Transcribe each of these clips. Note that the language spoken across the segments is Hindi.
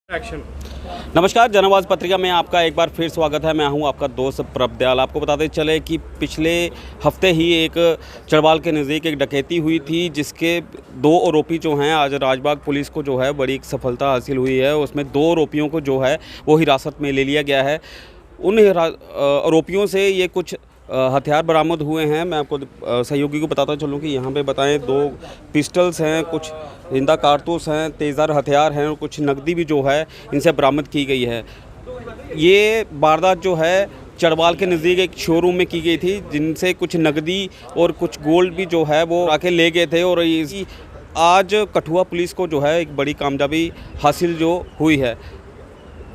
एक्शन। नमस्कार, जनआवाज़ पत्रिका में आपका एक बार फिर स्वागत है। मैं हूं आपका दोस्त प्रभ दयाल। आपको बताते चले कि पिछले हफ्ते ही एक चरवाल के नज़दीक एक डकैती हुई थी, जिसके दो आरोपी जो हैं, आज राजबाग पुलिस को जो है बड़ी एक सफलता हासिल हुई है। उसमें दो आरोपियों को जो है वो हिरासत में ले लिया गया है। उन आरोपियों से ये कुछ हथियार बरामद हुए हैं। मैं आपको सहयोगी को बताता चलूँ कि यहाँ पे बताएं, दो पिस्टल्स हैं, कुछ जिंदा कारतूस हैं, तेज़धार हथियार हैं और कुछ नकदी भी जो है इनसे बरामद की गई है। ये वारदात जो है चरवाल के नज़दीक एक शोरूम में की गई थी, जिनसे कुछ नकदी और कुछ गोल्ड भी जो है वो आके ले गए थे। और इसी आज कठुआ पुलिस को जो है एक बड़ी कामयाबी हासिल जो हुई है।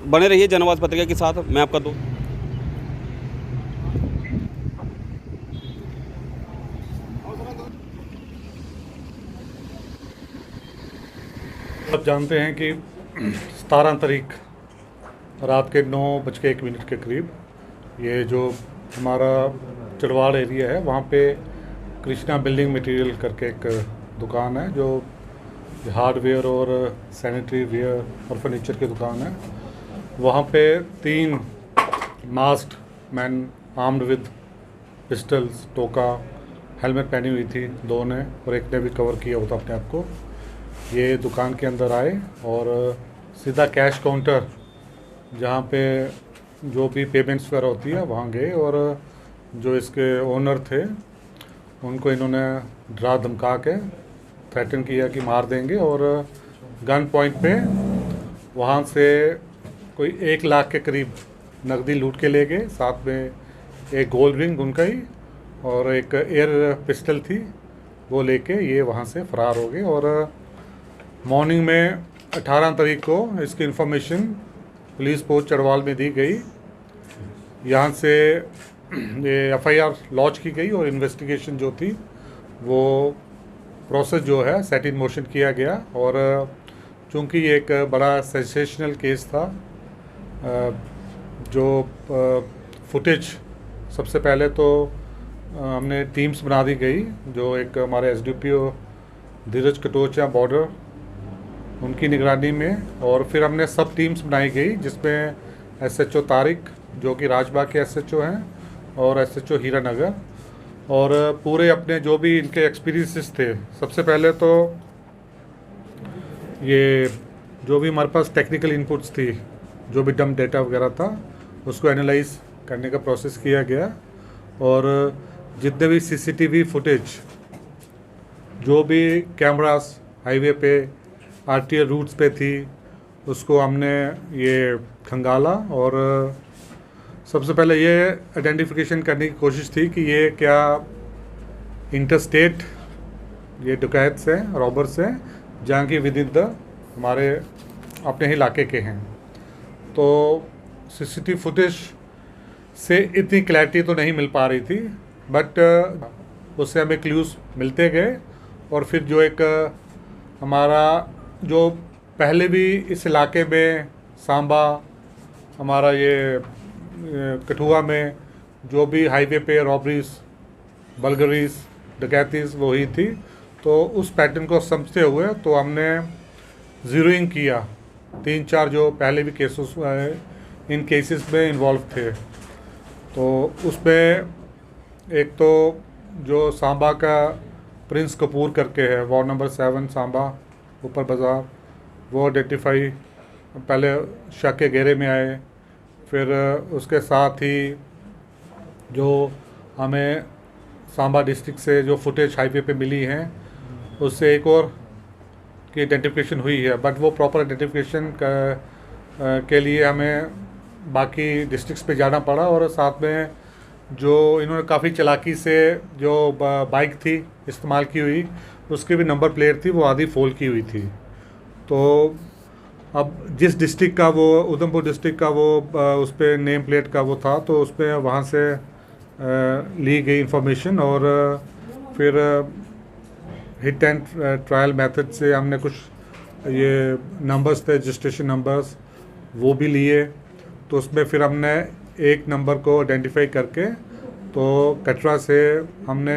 बने रहिए जनआवाज़ पत्रिका के साथ। मैं आपका दोस्त। आप जानते हैं कि 17 तारीख रात के 9:01 के करीब ये जो हमारा चरवाल एरिया है, वहाँ पे कृष्णा बिल्डिंग मटेरियल करके एक दुकान है, जो हार्डवेयर और सैनिटरी वेयर और फर्नीचर की दुकान है। वहाँ पे 3 masked man armed with pistols, टोका, हेलमेट पहनी हुई थी, 2 ने, और एक ने भी कवर किया होता अपने आप को। ये दुकान के अंदर आए और सीधा कैश काउंटर, जहाँ पे जो भी पेमेंट्स वगैरह होती है, वहाँ गए और जो इसके ओनर थे उनको इन्होंने डरा धमका के थ्रेटन किया कि मार देंगे, और गन पॉइंट पे वहाँ से कोई 1 लाख के करीब नकदी लूट के ले गए। साथ में एक गोल्ड रिंग उनका ही और एक एयर पिस्टल थी, वो लेके ये वहाँ से फरार हो गए। और मॉर्निंग में 18 तारीख को इसकी इन्फॉर्मेशन पुलिस पोस्ट चरवाल में दी गई। यहाँ से ये FIR लॉन्च की गई और इन्वेस्टिगेशन जो थी वो प्रोसेस जो है सेट इन मोशन किया गया। और चूँकि ये एक बड़ा सेंसेशनल केस था, जो फुटेज सबसे पहले तो हमने टीम्स बना दी गई, जो एक हमारे SDPO धीरज कटोचा बॉर्डर, उनकी निगरानी में, और फिर हमने सब टीम्स बनाई गई, जिसमें SHO तारिक, जो कि राजबाग के SHO हैं, और SHO हीरानगर, और पूरे अपने जो भी इनके एक्सपीरियंसेस थे। सबसे पहले तो ये जो भी हमारे पास टेक्निकल इनपुट्स थी, जो भी डंप डेटा वगैरह था, उसको एनालाइज करने का प्रोसेस किया गया। और जितने भी CCTV फुटेज, जो भी कैमरास हाईवे पे RTA रूट्स पे थी, उसको हमने ये खंगाला। और सबसे पहले ये आइडेंटिफिकेशन करने की कोशिश थी कि ये क्या इंटरस्टेट ये डकैत हैं, रॉबर्स हैं, जहाँ की विद इन द हमारे अपने ही इलाके के हैं। तो CCTV फुटेज से इतनी क्लैरिटी तो नहीं मिल पा रही थी, बट उससे हमें क्लूज़ मिलते गए। और फिर जो एक हमारा जो पहले भी इस इलाके में सांबा, हमारा ये कठुआ में जो भी हाईवे पे रॉबरीज, बलगरीज, डकैतीज वो ही थी, तो उस पैटर्न को समझते हुए तो हमने ज़ीरोइंग किया 3-4 जो पहले भी केसेस इन केसेस में इन्वॉल्व थे। तो उसमें एक तो जो सांबा का प्रिंस कपूर करके है, वार्ड नंबर 7 सांबा ऊपर बाज़ार, वो आइडेंटिफाई पहले शक के घेरे में आए। फिर उसके साथ ही जो हमें सांबा डिस्ट्रिक्ट से जो फुटेज हाईवे पे मिली हैं, उससे एक और की आइडेंटिफिकेशन हुई है, बट वो प्रॉपर आइडेंटिफिकेशन के लिए हमें बाकी डिस्ट्रिक्ट्स पे जाना पड़ा। और साथ में जो इन्होंने काफ़ी चालाकी से जो बाइक थी इस्तेमाल की हुई, उसकी भी नंबर प्लेट थी, वो आधी फोल्ड की हुई थी। तो अब जिस डिस्ट्रिक्ट का वो, उधमपुर डिस्ट्रिक्ट का वो उस पर नेम प्लेट का वो था, तो उस पर वहाँ से ली गई इंफॉर्मेशन। और फिर हिट एंड ट्रायल मेथड से हमने कुछ ये नंबर्स थे, रजिस्ट्रेशन नंबर्स, वो भी लिए। तो उसमें फिर हमने एक नंबर को आइडेंटिफाई करके, तो कटरा से हमने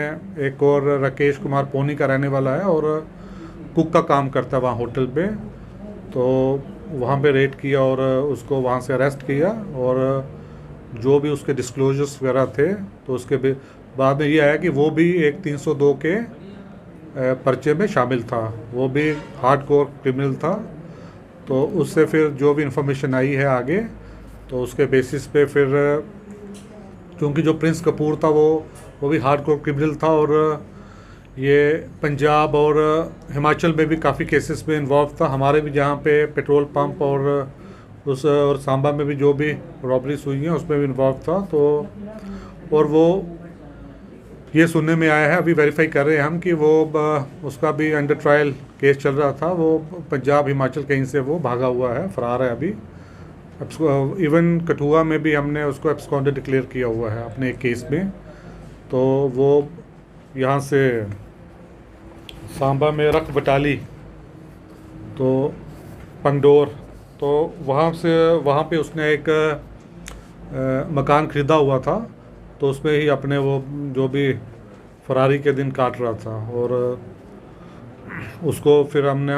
एक और राकेश कुमार पोनी का रहने वाला है और कुक का काम करता है वहाँ होटल पे, तो वहाँ पे रेड किया और उसको वहाँ से अरेस्ट किया, और जो भी उसके डिस्क्लोजर्स वगैरह थे तो उसके बाद में ये आया कि वो भी एक 302 के पर्चे में शामिल था, वो भी हार्डकोर क्रिमिनल था। तो उससे फिर जो भी इंफॉर्मेशन आई है आगे, तो उसके बेसिस पे फिर क्योंकि जो प्रिंस कपूर था वो भी हार्डकोर क्रिमिनल था, और ये पंजाब और हिमाचल में भी काफ़ी केसेस में इन्वॉल्व था। हमारे भी जहाँ पे पेट्रोल पंप और सांबा में भी जो भी रॉबरीज हुई हैं उसमें भी इन्वॉल्व था। तो और वो ये सुनने में आया है, अभी वेरीफाई कर रहे हैं हम कि वो उसका भी अंडर ट्रायल केस चल रहा था, वो पंजाब हिमाचल कहीं से वो भागा हुआ है, फरार है अभी। इवन कठुआ में भी हमने उसको एब्सकॉन्डेड डिक्लेयर किया हुआ है अपने एक केस में। तो वो यहाँ से सांबा में रख बटाली तो पंगडोर, तो वहाँ पे उसने एक मकान ख़रीदा हुआ था, तो उसमें ही अपने वो जो भी फरारी के दिन काट रहा था। और उसको फिर हमने,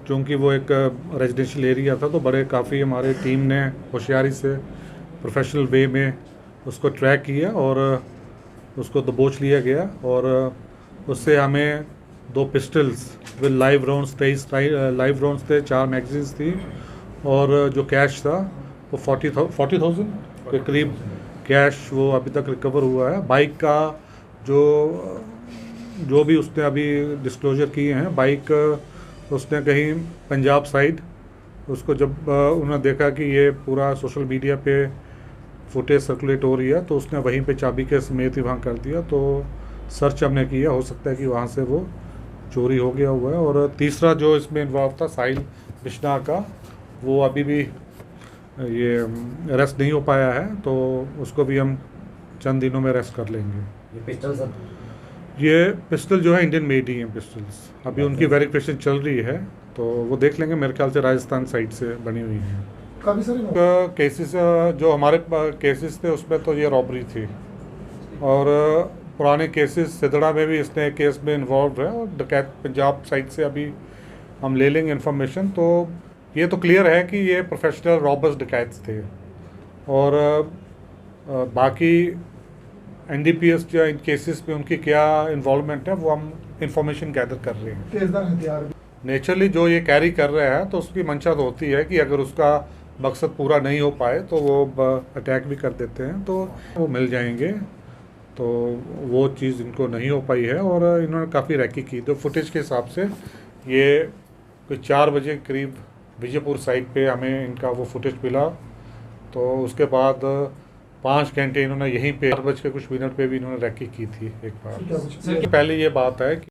चूँकि वो एक रेजिडेंशियल एरिया था, तो बड़े काफ़ी हमारे टीम ने होशियारी से प्रोफेशनल वे में उसको ट्रैक किया और उसको दबोच लिया गया। और उससे हमें 2 pistols with live rounds, 23 live rounds थे, 4 मैगजीन्स थी, और जो कैश था वो 40,000 के करीब कैश वो अभी तक रिकवर हुआ है। बाइक का जो भी उसने अभी डिस्क्लोजर किए हैं, बाइक उसने कहीं पंजाब साइड, उसको जब उन्होंने देखा कि ये पूरा सोशल मीडिया पे फुटेज सर्कुलेट हो रही है, तो उसने वहीं पे चाबी के समेत ही वहाँ कर दिया। तो सर्च हमने किया, हो सकता है कि वहाँ से वो चोरी हो गया हुआ है। और तीसरा जो इसमें इन्वॉल्व था साहिल बिश्ना का, वो अभी भी ये अरेस्ट नहीं हो पाया है, तो उसको भी हम चंद दिनों में अरेस्ट कर लेंगे। ये पिस्टल जो है इंडियन मेड ही हैं पिस्टल्स, अभी उनकी वेरिफिकेशन चल रही है, तो वो देख लेंगे। मेरे ख्याल से राजस्थान साइड से बनी हुई हैं। काफ़ी सारे केसेस जो हमारे केसेस थे उसमें तो ये रॉबरी थी, और पुराने केसेस सिदड़ा में भी इसने केस में इन्वॉल्व है, और डकैत पंजाब साइड से अभी हम ले लेंगे इन्फॉर्मेशन। तो ये तो क्लियर है कि ये प्रोफेशनल रॉबर्स डकैत्स थे, और बाकी NDPS या इन केसेस में उनकी क्या इन्वॉल्वमेंट है वो हम इंफॉर्मेशन गैदर कर रहे हैं। तेजदार हथियार नेचुरली जो ये कैरी कर रहा है तो उसकी मंशा तो होती है कि अगर उसका मकसद पूरा नहीं हो पाए तो वो अटैक भी कर देते हैं, तो वो मिल जाएंगे। तो वो चीज़ इनको नहीं हो पाई है, और इन्होंने काफ़ी रैकी की। तो फुटेज के हिसाब से ये कोई 4 बजे करीब विजयपुर साइड पे हमें इनका वो फुटेज मिला, तो उसके बाद 5 घंटे इन्होंने यहीं पे 8 बज के कुछ मिनट पे भी इन्होंने रैकी की थी एक बार। पहले ये बात है कि